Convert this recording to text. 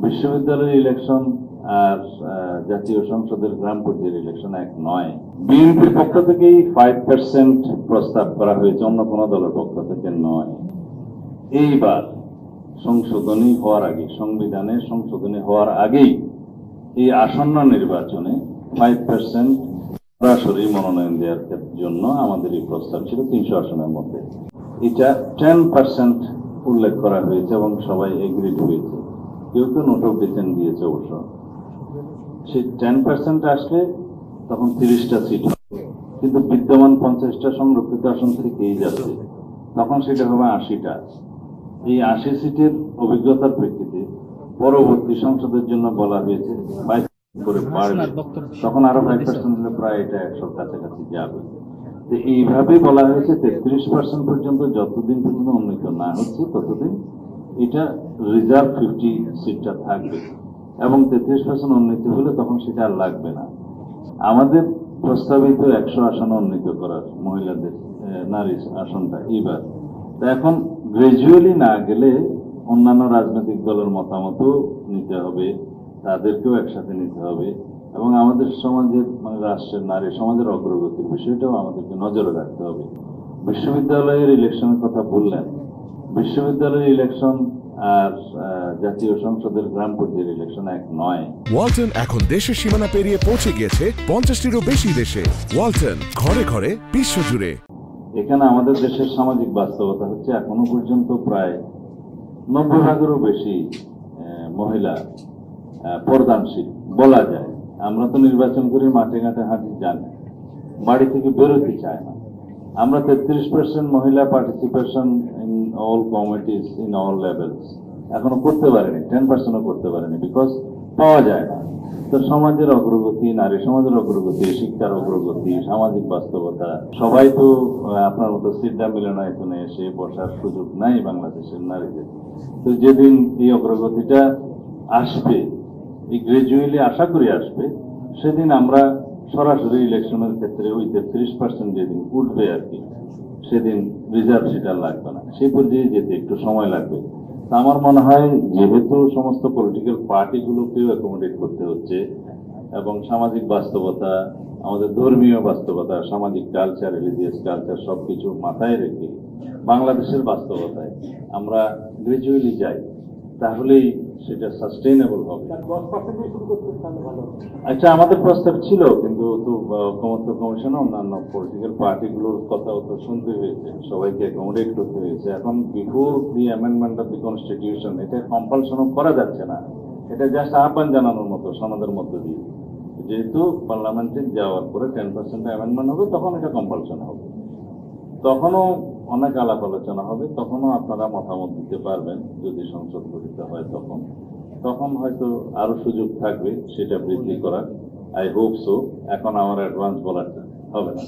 বিশ্ববিদ্যালয়ের ইলেকশন আর জাতীয় সংসদের গ্রাম পর্যায়ের ইলেকশন এক নয়। বিএনপির পক্ষ থেকেই 5% প্রস্তাব করা হয়েছে, অন্য কোনো দলের পক্ষ থেকে নয়। এইবার সংশোধনী হওয়ার আগে, সংবিধানে সংশোধনী হওয়ার আগেই এই আসন্ন নির্বাচনে 5% সরাসরি মনোনয়ন দেওয়ার জন্য আমাদের এই প্রস্তাব ছিল 300 আসনের মধ্যে। এটা 10% উল্লেখ করা হয়েছে এবং সবাই এগ্রিড হয়েছে। কেউ কেউ নোট অফ ডিসেন্ট দিয়েছে অবশ্য। সেই 10% আসলে তখন 30টা সিট হবে, কিন্তু বিদ্যমান 50টা সংরক্ষিত আসন থেকেই যাচ্ছে, তখন সেটা হবে 80টা। এই 80 সিটের অভিজ্ঞতার প্রেক্ষিতে পরবর্তী সংসদের জন্য বলা হয়েছে 22 করে বাড়বে, তখন আরো 5% হলে প্রায় এটা 100-র কাছাকাছি যাবে। তো এইভাবে বলা হয়েছে 33% পর্যন্ত, যতদিন পর্যন্ত উন্নীত না হচ্ছে ততদিন এটা রিজার্ভ 50 সিটটা থাকবে, এবং 33% উন্নীত হলে তখন সেটা আর লাগবে না। আমাদের প্রস্তাবিত 100 আসন উন্নীত করার মহিলাদের নারী আসনটা এইবার, তা এখন গ্রাজুয়ালি না গেলে অন্যান্য রাজনৈতিক দলের মতামতও নিতে হবে, তাদেরকেও একসাথে নিতে হবে, এবং আমাদের সমাজের মানে রাষ্ট্রের নারী সমাজের অগ্রগতির বিষয়টাও আমাদেরকে নজরে রাখতে হবে। বিশ্ববিদ্যালয়ের ইলেকশনের কথা বললেন, বিশ্ববিদ্যালয়ের ইলেকশন আর জাতীয় সংসদের গ্রাম পর্যায়ের ইলেকশন এক নয়। ওয়ালটন এখন দেশের সীমানা পেরিয়ে পৌঁছে গিয়েছে 50টিরও বেশি দেশে। ওয়ালটন, ঘরে ঘরে বিশ্বজুড়ে। এখানে আমাদের দেশের সামাজিক বাস্তবতা হচ্ছে এখনো পর্যন্ত প্রায় 90%-এরও বেশি মহিলা পর্দানশীল বলা যায়। আমরা তো নির্বাচন করি, মাঠে ঘাটে হাঁটি, জানি, বাড়ি থেকে বেরোতে চায় না। আমরা 33% মহিলা participation in all committees in all levels এখনো করতে পারেনি, 10%ও করতে পারেনি, বিকজ পাওয়া যায় না। তো সমাজের অগ্রগতি, নারী সমাজের অগ্রগতি, শিক্ষার অগ্রগতি, সামাজিক বাস্তবতা, সবাই তো আপনার মতো সিডা মিলনায়তনে এসে বসার সুযোগ নাই বাংলাদেশের নারীদের। তো যেদিন এই অগ্রগতিটা আসবে, এই গ্রাজুয়ালি আশা করি আসবে, সেদিন আমরা সরাসরি ইলেকশনের ক্ষেত্রে ওই 33% যেদিন উঠবে আর কি, সেদিন রিজার্ভ সিট আর লাগবে না। সেই পর্যায়ে যেতে একটু সময় লাগবে। আমার মনে হয় যেহেতু সমস্ত পলিটিক্যাল পার্টিগুলোকেও অ্যাকোমোডেট করতে হচ্ছে, এবং সামাজিক বাস্তবতা, আমাদের ধর্মীয় বাস্তবতা, সামাজিক কালচার, রিলিজিয়াস কালচার সবকিছু মাথায় রেখে বাংলাদেশের বাস্তবতায় আমরা গ্রাজুয়ালি যাই, তাহলেই সেটা সাস্টেইনেবল হবে। আচ্ছা, আমাদের প্রস্তাব ছিল, কিন্তু তো ঐকমত্য কমিশনে অন্যান্য পলিটিক্যাল পার্টিগুলোর কথাও তো শুনতে হয়েছে, সবাইকে অ্যাকোমোডেট করতে হয়েছে। এখন before the amendment of the constitution এটা কম্পালশনও করা যাচ্ছে না, এটা জাস্ট আহ্বান জানানোর মতো সনদের মধ্য দিয়ে। যেহেতু পার্লামেন্টে যাওয়ার পরে 10% অ্যামেন্ডমেন্ট হবে, তখন এটা কম্পালশন হবে, তখনও অনেক আলাপ আলোচনা হবে, তখনও আপনারা মতামত দিতে পারবেন। যদি সংসদ গঠিত হয় তখন হয়তো আরো সুযোগ থাকবে সেটা বৃদ্ধি করার। I hope so. এখন আমার অ্যাডভান্স বলাটা হবে না।